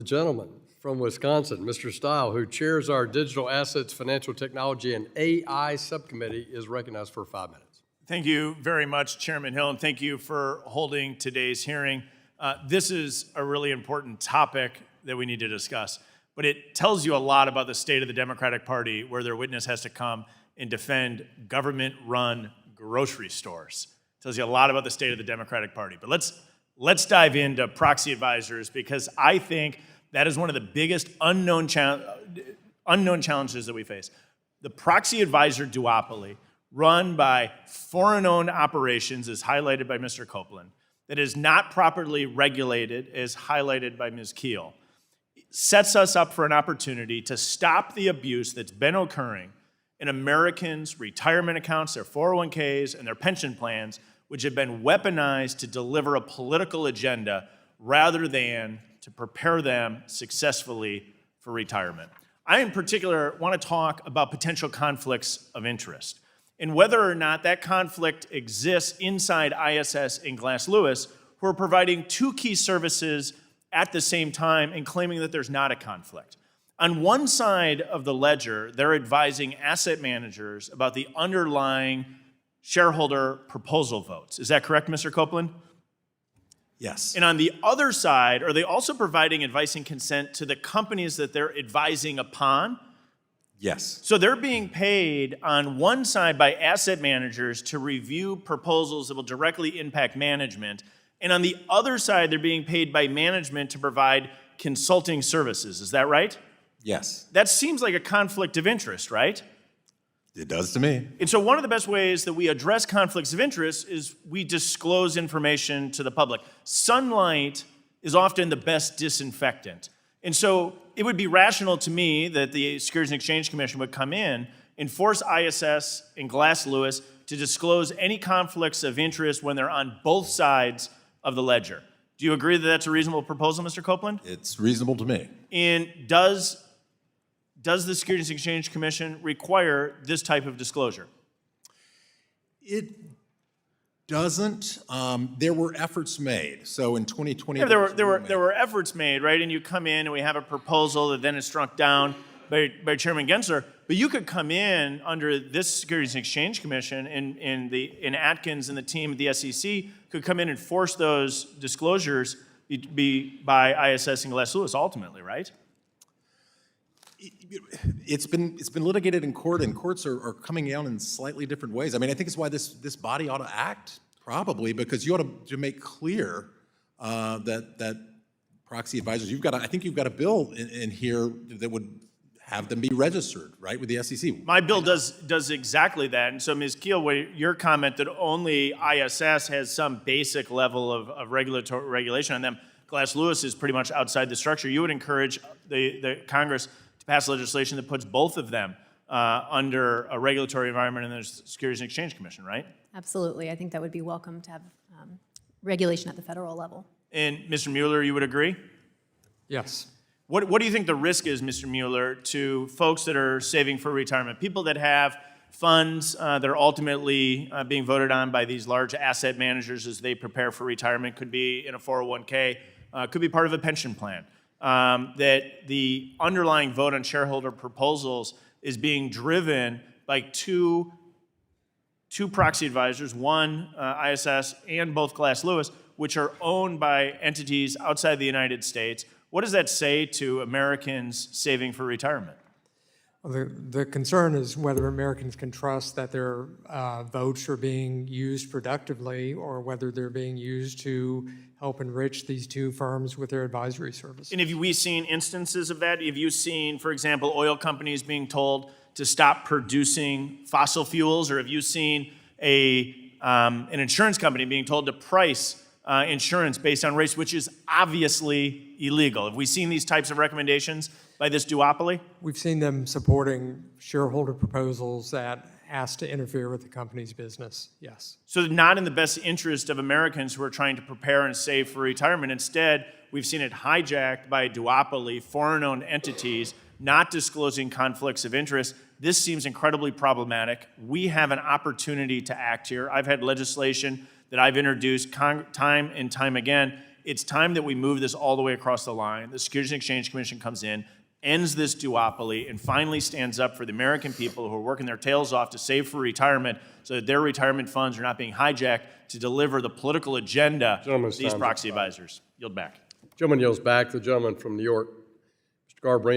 The gentleman from Wisconsin, Mr. Steil, who chairs our Digital Assets, Financial Technology, and AI Subcommittee, is recognized for 5 minutes. Thank you very much, Chairman Hill, and thank you for holding today's hearing. This is a really important topic that we need to discuss, but it tells you a lot about the state of the Democratic Party, where their witness has to come and defend government-run grocery stores. It tells you a lot about the state of the Democratic Party. But let's dive into proxy advisors, because I think that is one of the biggest unknown challenges that we face. The proxy advisor duopoly, run by foreign-owned operations, as highlighted by Mr. Copeland, that is not properly regulated, as highlighted by Ms. Keel, sets us up for an opportunity to stop the abuse that's been occurring in Americans' retirement accounts, their 401ks, and their pension plans, which have been weaponized to deliver a political agenda rather than to prepare them successfully for retirement. I, in particular, want to talk about potential conflicts of interest and whether or not that conflict exists inside ISS and Glass Lewis, who are providing two key services at the same time and claiming that there's not a conflict. On one side of the ledger, they're advising asset managers about the underlying shareholder proposal votes. Is that correct, Mr. Copeland? Yes. And on the other side, are they also providing advice and consent to the companies that they're advising upon? Yes. So they're being paid on one side by asset managers to review proposals that will directly impact management, and on the other side, they're being paid by management to provide consulting services. Is that right? Yes. That seems like a conflict of interest, right? It does to me. And so one of the best ways that we address conflicts of interest is we disclose information to the public. Sunlight is often the best disinfectant. And so it would be rational to me that the Securities and Exchange Commission would come in and force ISS and Glass Lewis to disclose any conflicts of interest when they're on both sides of the ledger. Do you agree that that's a reasonable proposal, Mr. Copeland? It's reasonable to me. And does the Securities and Exchange Commission require this type of disclosure? It doesn't. There were efforts made. So in 2020, Yeah, there were efforts made, right? And you come in and we have a proposal that then is struck down by Chairman Gensler. But you could come in under this Securities and Exchange Commission, and Atkins and the team at the SEC could come in and force those disclosures be by ISS and Glass Lewis ultimately, right? It's been litigated in court, and courts are coming out in slightly different ways. I mean, I think it's why this body ought to act, probably, because you ought to make clear that proxy advisors, I think you've got a bill in here that would have them be registered, right, with the SEC. My bill does exactly that. And so, Ms. Keel, your comment that only ISS has some basic level of regulatory regulation on them, Glass Lewis is pretty much outside the structure. You would encourage the Congress to pass legislation that puts both of them under a regulatory environment in the Securities and Exchange Commission, right? Absolutely. I think that would be welcome to have regulation at the federal level. And Mr. Mueller, you would agree? Yes. What do you think the risk is, Mr. Mueller, to folks that are saving for retirement, people that have funds that are ultimately being voted on by these large asset managers as they prepare for retirement, could be in a 401k, could be part of a pension plan, that the underlying vote on shareholder proposals is being driven by two proxy advisors, one ISS and both Glass Lewis, which are owned by entities outside the United States. What does that say to Americans saving for retirement? Well, the concern is whether Americans can trust that their votes are being used productively, or whether they're being used to help enrich these two firms with their advisory services. And have we seen instances of that? Have you seen, for example, oil companies being told to stop producing fossil fuels, or have you seen an insurance company being told to price insurance based on race, which is obviously illegal? Have we seen these types of recommendations by this duopoly? We've seen them supporting shareholder proposals that ask to interfere with the company's business, yes. So not in the best interest of Americans who are trying to prepare and save for retirement. Instead, we've seen it hijacked by a duopoly, foreign-owned entities, not disclosing conflicts of interest. This seems incredibly problematic. We have an opportunity to act here. I've had legislation that I've introduced time and time again, it's time that we move this all the way across the line. The Securities and Exchange Commission comes in, ends this duopoly, and finally stands up for the American people who are working their tails off to save for retirement so that their retirement funds are not being hijacked to deliver the political agenda of these proxy advisors. Yield back. Gentleman yields back. The gentleman from New York, Mr. Garber.